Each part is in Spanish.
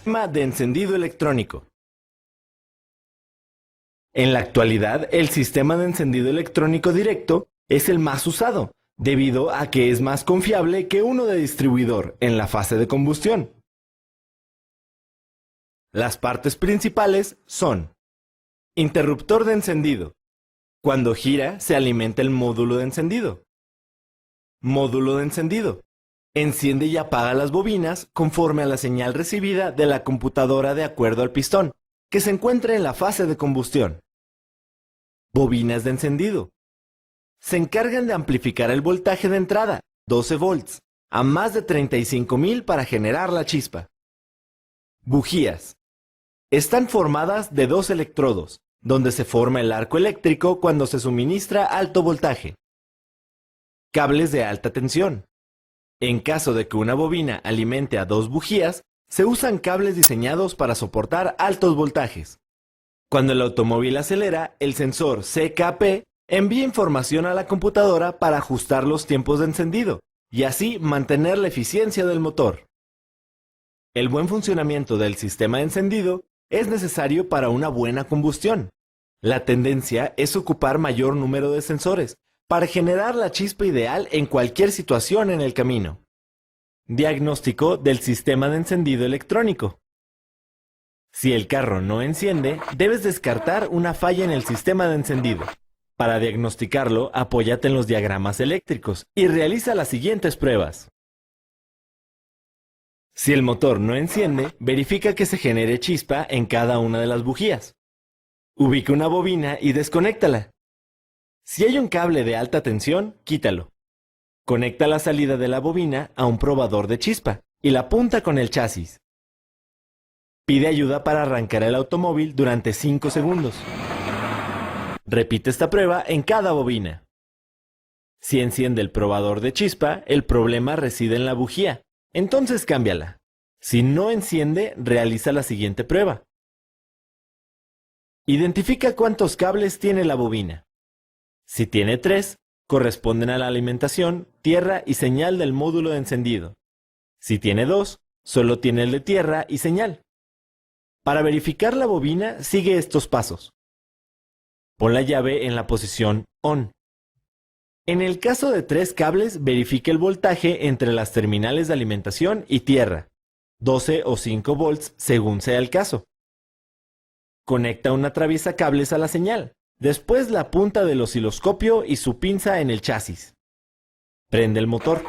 Sistema de encendido electrónico. En la actualidad, el sistema de encendido electrónico directo es el más usado, debido a que es más confiable que uno de distribuidor en la fase de combustión. Las partes principales son: interruptor de encendido. Cuando gira, se alimenta el módulo de encendido. Módulo de encendido. Enciende y apaga las bobinas conforme a la señal recibida de la computadora de acuerdo al pistón, que se encuentra en la fase de combustión. Bobinas de encendido. Se encargan de amplificar el voltaje de entrada, 12 volts, a más de 35.000 para generar la chispa. Bujías. Están formadas de dos electrodos, donde se forma el arco eléctrico cuando se suministra alto voltaje. Cables de alta tensión. En caso de que una bobina alimente a dos bujías, se usan cables diseñados para soportar altos voltajes. Cuando el automóvil acelera, el sensor CKP envía información a la computadora para ajustar los tiempos de encendido y así mantener la eficiencia del motor. El buen funcionamiento del sistema de encendido es necesario para una buena combustión. La tendencia es ocupar mayor número de sensores para generar la chispa ideal en cualquier situación en el camino. Diagnóstico del sistema de encendido electrónico. Si el carro no enciende, debes descartar una falla en el sistema de encendido. Para diagnosticarlo, apóyate en los diagramas eléctricos y realiza las siguientes pruebas. Si el motor no enciende, verifica que se genere chispa en cada una de las bujías. Ubica una bobina y desconéctala. Si hay un cable de alta tensión, quítalo. Conecta la salida de la bobina a un probador de chispa y la punta con el chasis. Pide ayuda para arrancar el automóvil durante 5 segundos. Repite esta prueba en cada bobina. Si enciende el probador de chispa, el problema reside en la bujía, entonces cámbiala. Si no enciende, realiza la siguiente prueba. Identifica cuántos cables tiene la bobina. Si tiene 3, corresponden a la alimentación, tierra y señal del módulo de encendido. Si tiene 2, solo tiene el de tierra y señal. Para verificar la bobina, sigue estos pasos. Pon la llave en la posición ON. En el caso de 3 cables, verifique el voltaje entre las terminales de alimentación y tierra, 12 o 5 volts según sea el caso. Conecta una atraviesacables a la señal, después la punta del osciloscopio y su pinza en el chasis. Prende el motor.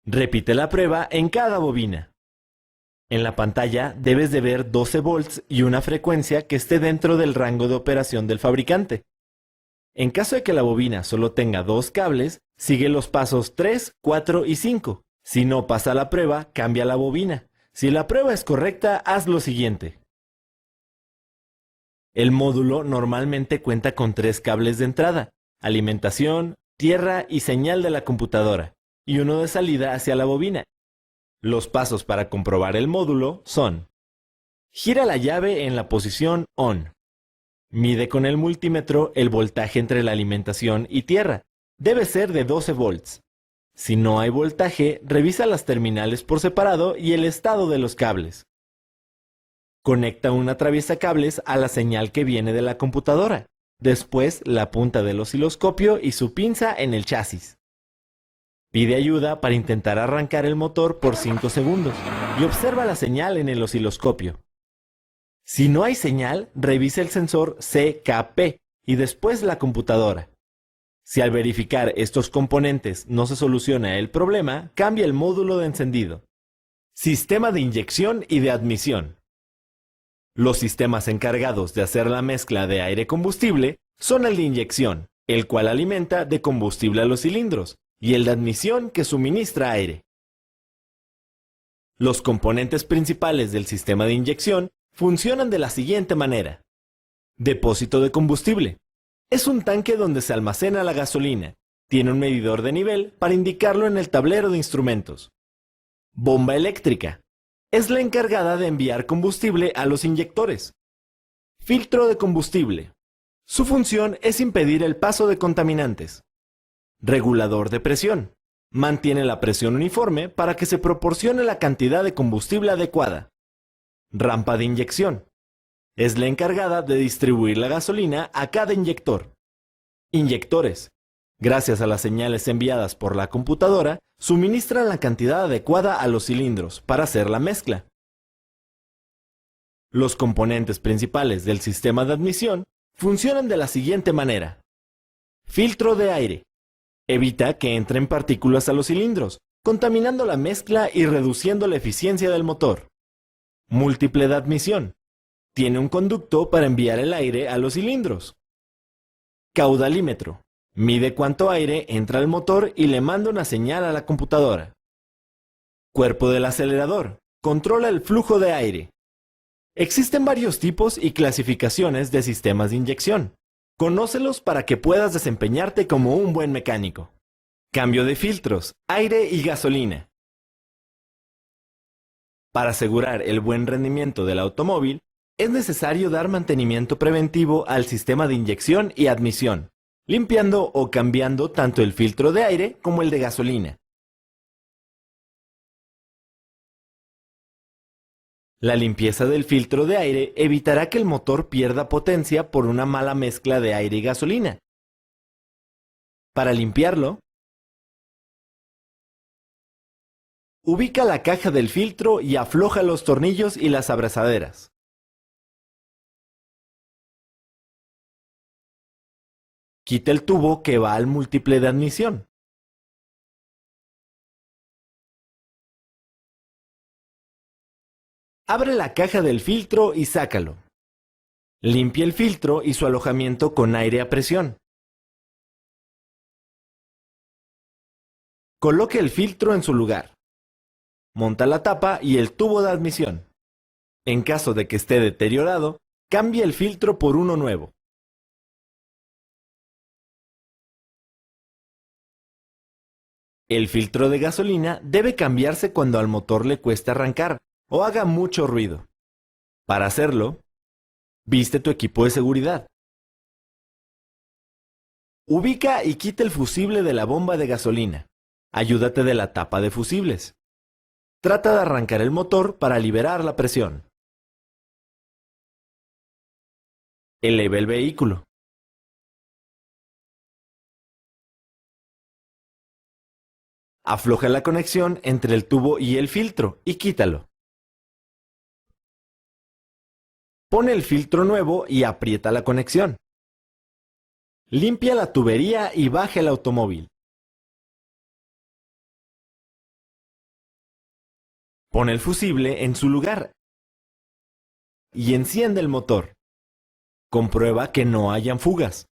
Repite la prueba en cada bobina. En la pantalla debes de ver 12 volts y una frecuencia que esté dentro del rango de operación del fabricante. En caso de que la bobina solo tenga 2 cables, sigue los pasos 3, 4 y 5. Si no pasa la prueba, cambia la bobina. Si la prueba es correcta, haz lo siguiente. El módulo normalmente cuenta con 3 cables de entrada, alimentación, tierra y señal de la computadora, y uno de salida hacia la bobina. Los pasos para comprobar el módulo son: gira la llave en la posición ON. Mide con el multímetro el voltaje entre la alimentación y tierra. Debe ser de 12 volts. Si no hay voltaje, revisa las terminales por separado y el estado de los cables. Conecta un atraviesacables a la señal que viene de la computadora. Después, la punta del osciloscopio y su pinza en el chasis. Pide ayuda para intentar arrancar el motor por 5 segundos y observa la señal en el osciloscopio. Si no hay señal, revisa el sensor CKP y después la computadora. Si al verificar estos componentes no se soluciona el problema, cambia el módulo de encendido. Sistema de inyección y de admisión. Los sistemas encargados de hacer la mezcla de aire-combustible son el de inyección, el cual alimenta de combustible a los cilindros, y el de admisión que suministra aire. Los componentes principales del sistema de inyección funcionan de la siguiente manera. Depósito de combustible. Es un tanque donde se almacena la gasolina. Tiene un medidor de nivel para indicarlo en el tablero de instrumentos. Bomba eléctrica. Es la encargada de enviar combustible a los inyectores. Filtro de combustible. Su función es impedir el paso de contaminantes. Regulador de presión. Mantiene la presión uniforme para que se proporcione la cantidad de combustible adecuada. Rampa de inyección. Es la encargada de distribuir la gasolina a cada inyector. Inyectores. Gracias a las señales enviadas por la computadora, suministran la cantidad adecuada a los cilindros para hacer la mezcla. Los componentes principales del sistema de admisión funcionan de la siguiente manera. Filtro de aire. Evita que entren partículas a los cilindros, contaminando la mezcla y reduciendo la eficiencia del motor. Múltiple de admisión. Tiene un conducto para enviar el aire a los cilindros. Caudalímetro. Mide cuánto aire entra al motor y le manda una señal a la computadora. Cuerpo del acelerador. Controla el flujo de aire. Existen varios tipos y clasificaciones de sistemas de inyección. Conócelos para que puedas desempeñarte como un buen mecánico. Cambio de filtros, aire y gasolina. Para asegurar el buen rendimiento del automóvil, es necesario dar mantenimiento preventivo al sistema de inyección y admisión, limpiando o cambiando tanto el filtro de aire como el de gasolina. La limpieza del filtro de aire evitará que el motor pierda potencia por una mala mezcla de aire y gasolina. Para limpiarlo, ubica la caja del filtro y afloja los tornillos y las abrazaderas. Quita el tubo que va al múltiple de admisión. Abre la caja del filtro y sácalo. Limpia el filtro y su alojamiento con aire a presión. Coloque el filtro en su lugar. Monta la tapa y el tubo de admisión. En caso de que esté deteriorado, cambie el filtro por uno nuevo. El filtro de gasolina debe cambiarse cuando al motor le cueste arrancar o haga mucho ruido. Para hacerlo, viste tu equipo de seguridad. Ubica y quita el fusible de la bomba de gasolina. Ayúdate de la tapa de fusibles. Trata de arrancar el motor para liberar la presión. Eleva el vehículo. Afloja la conexión entre el tubo y el filtro y quítalo. Pone el filtro nuevo y aprieta la conexión. Limpia la tubería y baja el automóvil. Pone el fusible en su lugar y enciende el motor. Comprueba que no hayan fugas.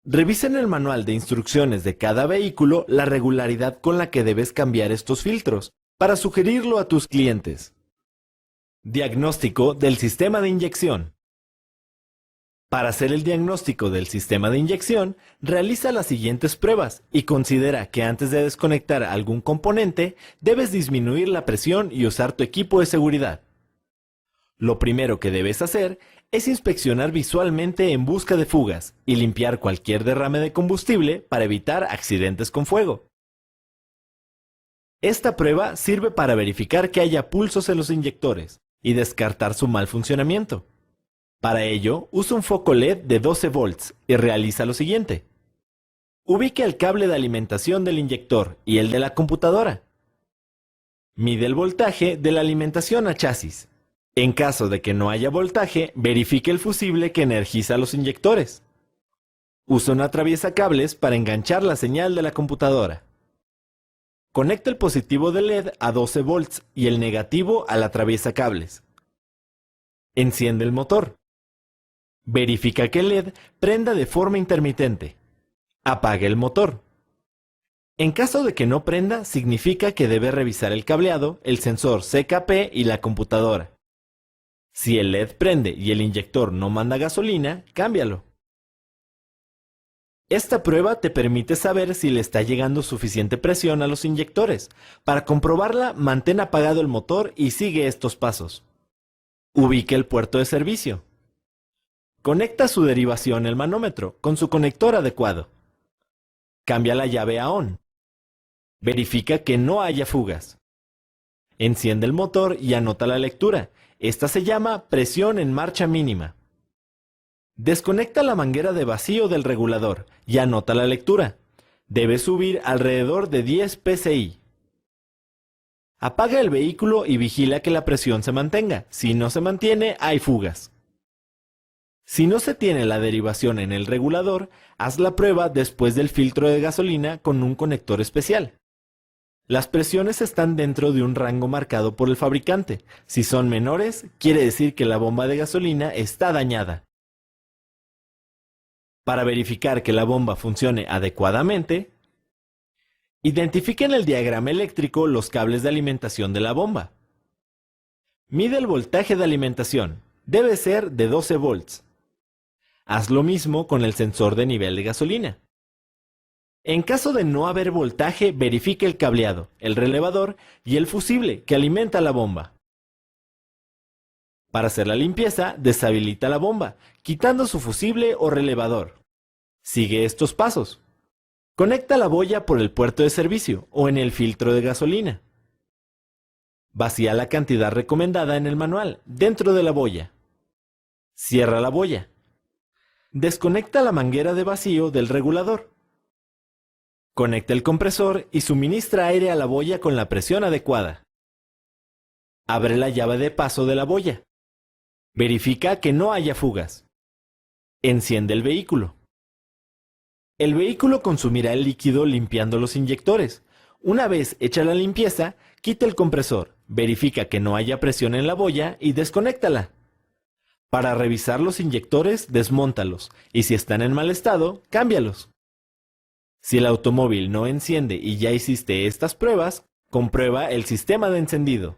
Revisa en el manual de instrucciones de cada vehículo la regularidad con la que debes cambiar estos filtros para sugerirlo a tus clientes. Diagnóstico del sistema de inyección. Para hacer el diagnóstico del sistema de inyección, realiza las siguientes pruebas y considera que antes de desconectar algún componente, debes disminuir la presión y usar tu equipo de seguridad. Lo primero que debes hacer es inspeccionar visualmente en busca de fugas y limpiar cualquier derrame de combustible para evitar accidentes con fuego. Esta prueba sirve para verificar que haya pulsos en los inyectores y descartar su mal funcionamiento. Para ello, usa un foco LED de 12 volts y realiza lo siguiente. Ubica el cable de alimentación del inyector y el de la computadora. Mide el voltaje de la alimentación a chasis. En caso de que no haya voltaje, verifique el fusible que energiza los inyectores. Usa una atraviesacables para enganchar la señal de la computadora. Conecta el positivo del LED a 12 volts y el negativo al atraviesacables. Enciende el motor. Verifica que el LED prenda de forma intermitente. Apague el motor. En caso de que no prenda, significa que debe revisar el cableado, el sensor CKP y la computadora. Si el LED prende y el inyector no manda gasolina, cámbialo. Esta prueba te permite saber si le está llegando suficiente presión a los inyectores. Para comprobarla, mantén apagado el motor y sigue estos pasos. Ubique el puerto de servicio. Conecta su derivación, el manómetro, con su conector adecuado. Cambia la llave a ON. Verifica que no haya fugas. Enciende el motor y anota la lectura. Esta se llama presión en marcha mínima. Desconecta la manguera de vacío del regulador y anota la lectura. Debe subir alrededor de 10 psi. Apaga el vehículo y vigila que la presión se mantenga. Si no se mantiene, hay fugas. Si no se tiene la derivación en el regulador, haz la prueba después del filtro de gasolina con un conector especial. Las presiones están dentro de un rango marcado por el fabricante. Si son menores, quiere decir que la bomba de gasolina está dañada. Para verificar que la bomba funcione adecuadamente, identifique en el diagrama eléctrico los cables de alimentación de la bomba. Mide el voltaje de alimentación. Debe ser de 12 volts. Haz lo mismo con el sensor de nivel de gasolina. En caso de no haber voltaje, verifique el cableado, el relevador y el fusible que alimenta la bomba. Para hacer la limpieza, deshabilita la bomba, quitando su fusible o relevador. Sigue estos pasos. Conecta la boya por el puerto de servicio o en el filtro de gasolina. Vacía la cantidad recomendada en el manual, dentro de la boya. Cierra la boya. Desconecta la manguera de vacío del regulador. Conecta el compresor y suministra aire a la boya con la presión adecuada. Abre la llave de paso de la boya. Verifica que no haya fugas. Enciende el vehículo. El vehículo consumirá el líquido limpiando los inyectores. Una vez hecha la limpieza, quita el compresor, verifica que no haya presión en la boya y desconéctala. Para revisar los inyectores, desmóntalos y si están en mal estado, cámbialos. Si el automóvil no enciende y ya hiciste estas pruebas, comprueba el sistema de encendido.